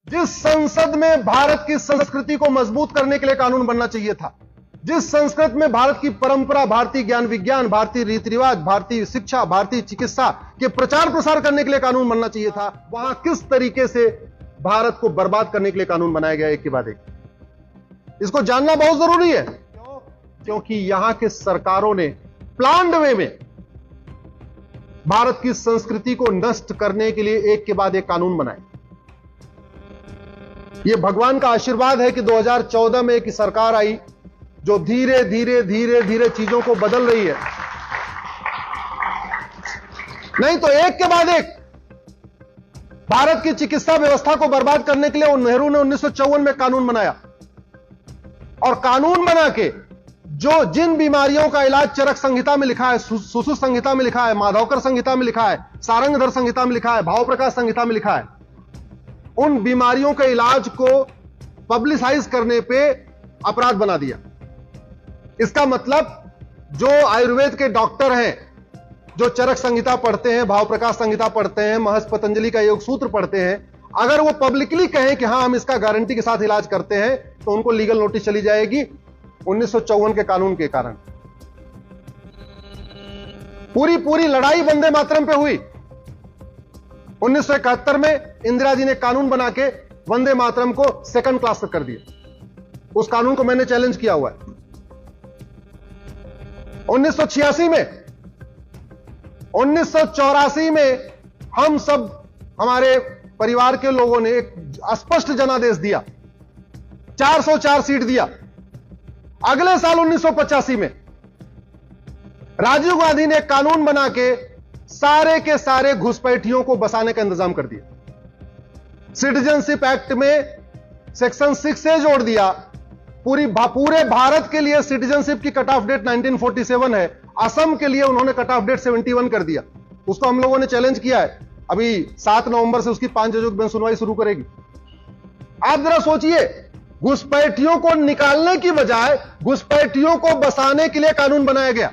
जिस संसद में भारत की संस्कृति को मजबूत करने के लिए कानून बनना चाहिए था, जिस संस्कृत में भारत की परंपरा, भारतीय ज्ञान विज्ञान, भारतीय रीति रिवाज, भारतीय शिक्षा, भारतीय चिकित्सा के प्रचार प्रसार करने के लिए कानून बनना चाहिए था, वहां किस तरीके से भारत को बर्बाद करने के लिए कानून बनाया गया, एक के बाद एक। इसको जानना बहुत जरूरी है। क्योंकि यहां के सरकारों ने प्लान्ड वे में भारत की संस्कृति को नष्ट करने के लिए एक के बाद एक कानून बनाए। यह भगवान का आशीर्वाद है कि 2014 में एक सरकार आई जो धीरे धीरे धीरे धीरे चीजों को बदल रही है। नहीं तो एक के बाद एक भारत की चिकित्सा व्यवस्था को बर्बाद करने के लिए नेहरू ने 1954 में कानून बनाया, और कानून बना के जो जिन बीमारियों का इलाज चरक संहिता में लिखा है, सुश्रुत संहिता में लिखा है, माधवकर संहिता में लिखा है, सारंगधर संहिता में लिखा है, भाव प्रकाश संहिता में लिखा है, उन बीमारियों के इलाज को पब्लिसाइज करने पे अपराध बना दिया। इसका मतलब जो आयुर्वेद के डॉक्टर हैं, जो चरक संहिता पढ़ते हैं, भाव प्रकाश संहिता पढ़ते हैं, महर्षि पतंजलि का योग सूत्र पढ़ते हैं, अगर वो पब्लिकली कहें कि हां हम इसका गारंटी के साथ इलाज करते हैं, तो उनको लीगल नोटिस चली जाएगी 1954 के कानून के कारण। पूरी लड़ाई वंदे मातरम पे हुई। 1971 में इंदिरा जी ने कानून बना के वंदे मातरम को सेकंड क्लास तक कर दिया। उस कानून को मैंने चैलेंज किया हुआ है। 1984 में हम सब, हमारे परिवार के लोगों ने एक स्पष्ट जनादेश दिया, 404 सीट दिया। अगले साल 1985 में राजीव गांधी ने कानून बना के सारे के सारे घुसपैठियों को बसाने का इंतजाम कर दिया। सिटीजनशिप एक्ट में सेक्शन 6 जोड़ दिया। पूरे भारत के लिए सिटीजनशिप की कट ऑफ डेट 1947 है। असम के लिए उन्होंने कट ऑफ डेट 71 कर दिया। उसको हम लोगों ने चैलेंज किया है। अभी 7 नवंबर से उसकी 5 जजों की बेंच सुनवाई शुरू करेगी। आप जरा सोचिए, घुसपैठियों को निकालने की बजाय घुसपैठियों को बसाने के लिए कानून बनाया गया।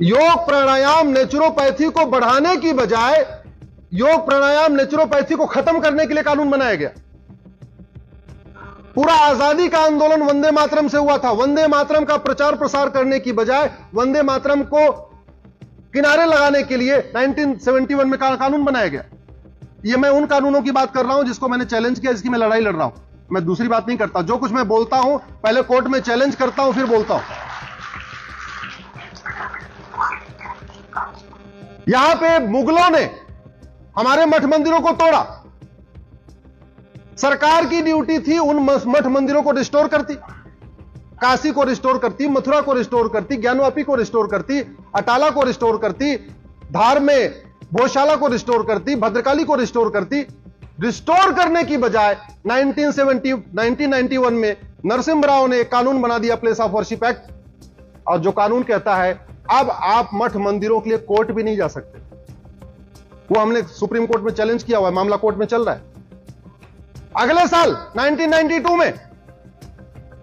योग प्राणायाम नेचुरोपैथी को बढ़ाने की बजाय योग प्राणायाम नेचुरोपैथी को खत्म करने के लिए कानून बनाया गया। पूरा आजादी का आंदोलन वंदे मातरम से हुआ था। वंदे मातरम का प्रचार प्रसार करने की बजाय वंदे मातरम को किनारे लगाने के लिए 1971 में कानून बनाया गया। यह मैं उन कानूनों की बात कर रहा हूं जिसको मैंने चैलेंज किया, जिसकी मैं लड़ाई लड़ रहा हूं। मैं दूसरी बात नहीं करता। जो कुछ मैं बोलता हूं पहले कोर्ट में चैलेंज करता हूं, फिर बोलता हूं। यहां पे मुगलों ने हमारे मठ मंदिरों को तोड़ा। सरकार की ड्यूटी थी उन मठ मंदिरों को रिस्टोर करती, काशी को रिस्टोर करती, मथुरा को रिस्टोर करती, ज्ञानवापी को रिस्टोर करती, अटाला को रिस्टोर करती, धार में भोजशाला को रिस्टोर करती, भद्रकाली को रिस्टोर करती। रिस्टोर करने की बजाय 1991 में नरसिम्हा राव ने एक कानून बना दिया, प्लेस ऑफ वर्शिप एक्ट, और जो कानून कहता है अब आप मठ मंदिरों के लिए कोर्ट भी नहीं जा सकते। वो हमने सुप्रीम कोर्ट में चैलेंज किया हुआ है, मामला कोर्ट में चल रहा है। अगले साल 1992 में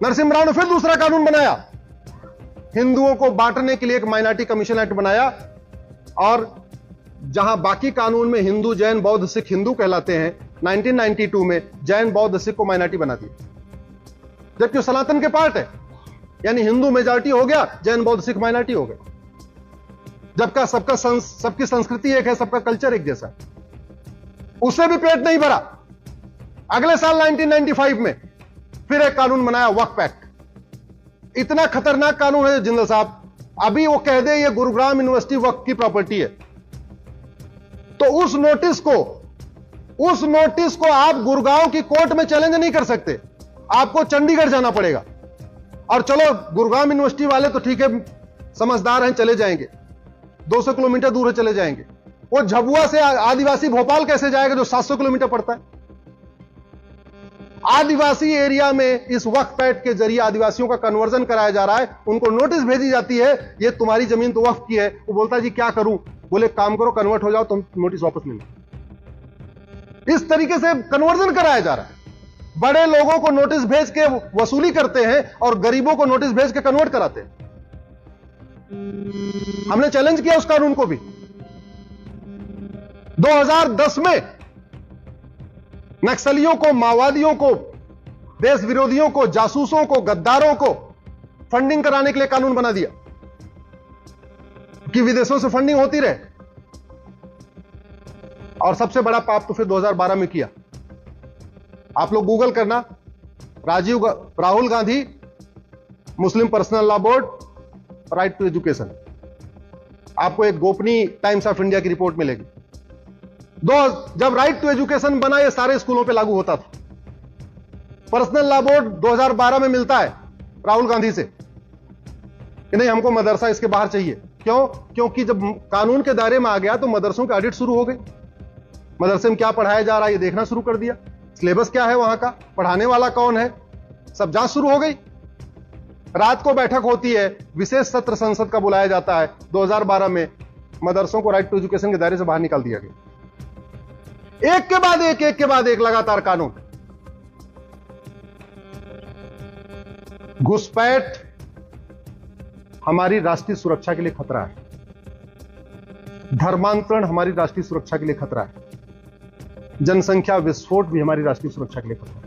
नरसिम्हा राव ने फिर दूसरा कानून बनाया, हिंदुओं को बांटने के लिए एक माइनॉरिटी कमीशन एक्ट बनाया, और जहां बाकी कानून में हिंदू, जैन, बौद्ध, सिख हिंदू कहलाते हैं, 1992 में जैन, बौद्ध, सिख को माइनॉरिटी बना दिया, जबकि सनातन के पार्ट है। यानी हिंदू मेजॉरिटी हो गया, जैन, बौद्ध, सिख माइनॉरिटी हो गए। जबकि सबकी संस्कृति एक है, सबका कल्चर एक जैसा। उससे भी पेट नहीं भरा। अगले साल 1995 में फिर एक कानून बनाया, वक्फ एक्ट। इतना खतरनाक कानून है जिंदल साहब, अभी वो कह दे ये गुरुग्राम यूनिवर्सिटी वक्फ की प्रॉपर्टी है, तो उस नोटिस को आप गुरुगांव की कोर्ट में चैलेंज नहीं कर सकते, आपको चंडीगढ़ जाना पड़ेगा। और चलो गुरुग्राम यूनिवर्सिटी वाले तो ठीक है, समझदार हैं, चले जाएंगे, 200 किलोमीटर दूर चले जाएंगे। वो झबुआ से आदिवासी भोपाल कैसे जाएगा जो 700 किलोमीटर पड़ता है? आदिवासी एरिया में इस वक्फ एक्ट के जरिए आदिवासियों का कन्वर्जन कराया जा रहा है। उनको नोटिस भेजी जाती है, ये तुम्हारी जमीन तो वक्फ की है। वो बोलता है जी क्या करूं? बोले काम करो, कन्वर्ट हो जाओ, तुम नोटिस वापस ले लो। इस तरीके से कन्वर्जन कराया जा रहा है। बड़े लोगों को नोटिस भेज के वसूली करते हैं और गरीबों को नोटिस भेज के कन्वर्ट कराते हैं। हमने चैलेंज किया उस कानून को भी। 2010 में नक्सलियों को, माओवादियों को, देश विरोधियों को, जासूसों को, गद्दारों को फंडिंग कराने के लिए कानून बना दिया कि विदेशों से फंडिंग होती रहे। और सबसे बड़ा पाप तो फिर 2012 में किया। आप लोग गूगल करना, Rahul Gandhi, Muslim personal law board, right to education, आपको एक गोपनीय टाइम्स ऑफ इंडिया की रिपोर्ट मिलेगी। जब राइट टू एजुकेशन बना, ये सारे स्कूलों पे लागू होता था। पर्सनल लॉ बोर्ड 2012 में मिलता है राहुल गांधी से कि नहीं, हमको मदरसा इसके बाहर चाहिए। क्यों? क्योंकि जब कानून के दायरे में आ गया तो मदरसों के ऑडिट शुरू हो गई। मदरसे में क्या पढ़ाया जा रहा है ये देखना शुरू कर दिया, सिलेबस क्या है वहां का, पढ़ाने वाला कौन है, सब जांच शुरू हो गई। रात को बैठक होती है, विशेष सत्र संसद का बुलाया जाता है। 2012 में मदरसों को राइट टू एजुकेशन के दायरे से बाहर निकाल दिया गया। एक के बाद एक लगातार कानून। घुसपैठ हमारी राष्ट्रीय सुरक्षा के लिए खतरा है। धर्मांतरण हमारी राष्ट्रीय सुरक्षा के लिए खतरा है। जनसंख्या विस्फोट भी हमारी राष्ट्रीय सुरक्षा के लिए खतरा है।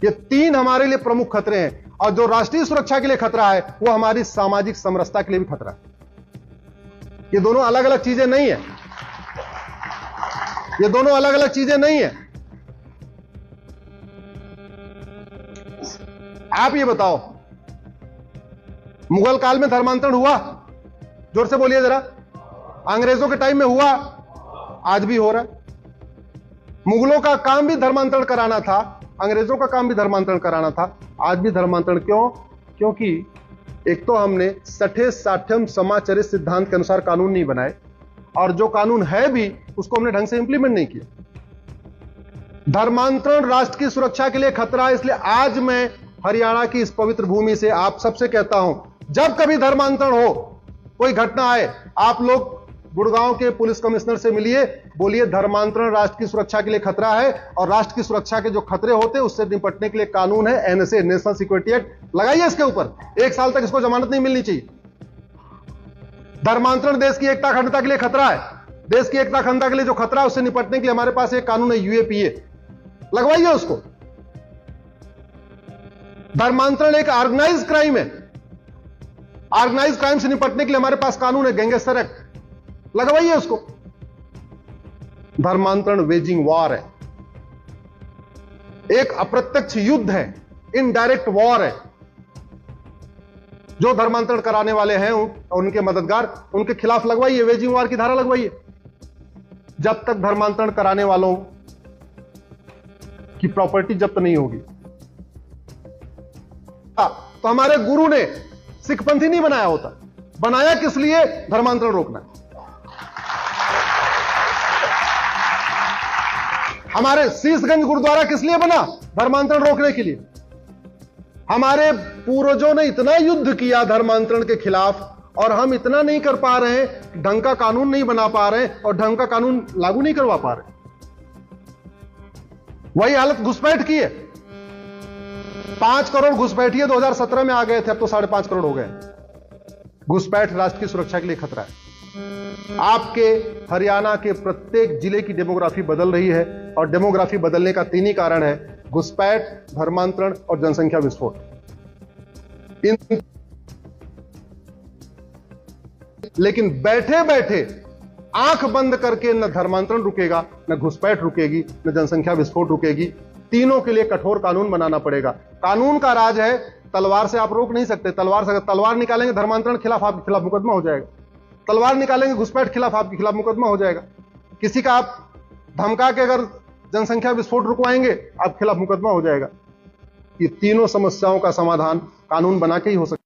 ये तीन हमारे लिए प्रमुख खतरे हैं। और जो राष्ट्रीय सुरक्षा के लिए खतरा है वो हमारी सामाजिक समरसता के लिए भी खतरा है। ये दोनों अलग अलग चीजें नहीं है। ये दोनों अलग अलग चीजें नहीं है। आप ये बताओ, मुगल काल में धर्मांतरण हुआ? जोर से बोलिए जरा। अंग्रेजों के टाइम में हुआ? आज भी हो रहा है। मुगलों का काम भी धर्मांतरण कराना था, अंग्रेजों का काम भी धर्मांतरण कराना था, आज भी धर्मांतरण। क्यों? क्योंकि एक तो हमने सठे साठ्यम समाचरित सिद्धांत के अनुसार कानून नहीं बनाए, और जो कानून है भी उसको हमने ढंग से इंप्लीमेंट नहीं किया। धर्मांतरण राष्ट्र की सुरक्षा के लिए खतरा है। इसलिए आज मैं हरियाणा की इस पवित्र भूमि से आप सबसे कहता हूं, जब कभी धर्मांतरण हो, कोई घटना आए, आप लोग गुड़गांव के पुलिस कमिश्नर से मिलिए, बोलिए धर्मांतरण राष्ट्र की सुरक्षा के लिए खतरा है, और राष्ट्र की सुरक्षा के जो खतरे होते हैं उससे निपटने के लिए कानून है, एनएसए, नेशनल सिक्योरिटी एक्ट, लगाइए इसके ऊपर। 1 साल तक इसको जमानत नहीं मिलनी चाहिए। धर्मांतरण देश की एकता अखंडता के लिए खतरा है। देश की एकता अखंडता के लिए जो खतरा है उससे निपटने के लिए हमारे पास एक कानून है, यूएपीए, लगवाइए उसको। धर्मांतरण एक ऑर्गेनाइज क्राइम है। ऑर्गेनाइज क्राइम से निपटने के लिए हमारे पास कानून है, गैंगस्टर एक्ट, लगवाइए उसको। धर्मांतरण वेजिंग वॉर है, एक अप्रत्यक्ष युद्ध है, इनडायरेक्ट वॉर है। जो धर्मांतरण कराने वाले हैं उनके मददगार, उनके खिलाफ लगवाइए, वेजिंग वॉर की धारा लगवाइए। जब तक धर्मांतरण कराने वालों की प्रॉपर्टी जब्त नहीं होगी। तो हमारे गुरु ने सिखपंथी नहीं बनाया होता। बनाया किस लिए? धर्मांतरण रोकना। हमारे शीशगंज गुरुद्वारा किस लिए बना? धर्मांतरण रोकने के लिए। हमारे पूर्वजों ने इतना युद्ध किया धर्मांतरण के खिलाफ, और हम इतना नहीं कर पा रहे हैं, ढंग का कानून नहीं बना पा रहे हैं और ढंग का कानून लागू नहीं करवा पा रहे। वही हालत घुसपैठ की है। 5 करोड़ घुसपैठिए 2017 में आ गए थे, अब तो 5.5 करोड़ हो गए। घुसपैठ राष्ट्र की सुरक्षा के लिए खतरा है। आपके हरियाणा के प्रत्येक जिले की डेमोग्राफी बदल रही है, और डेमोग्राफी बदलने का 3 ही कारण है, घुसपैठ, धर्मांतरण और जनसंख्या विस्फोट। लेकिन बैठे बैठे आंख बंद करके न धर्मांतरण रुकेगा, न घुसपैठ रुकेगी, न जनसंख्या विस्फोट रुकेगी। तीनों के लिए कठोर कानून बनाना पड़ेगा। कानून का राज है, तलवार से आप रोक नहीं सकते। तलवार से अगर तलवार निकालेंगे धर्मांतरण खिलाफ, आपके खिलाफ मुकदमा हो जाएगा। तलवार निकालेंगे घुसपैठ खिलाफ, आपके खिलाफ मुकदमा हो जाएगा। किसी का आप धमका के अगर जनसंख्या विस्फोट रुकवाएंगे, आपके खिलाफ मुकदमा हो जाएगा। ये तीनों समस्याओं का समाधान कानून बना के ही हो सकता है।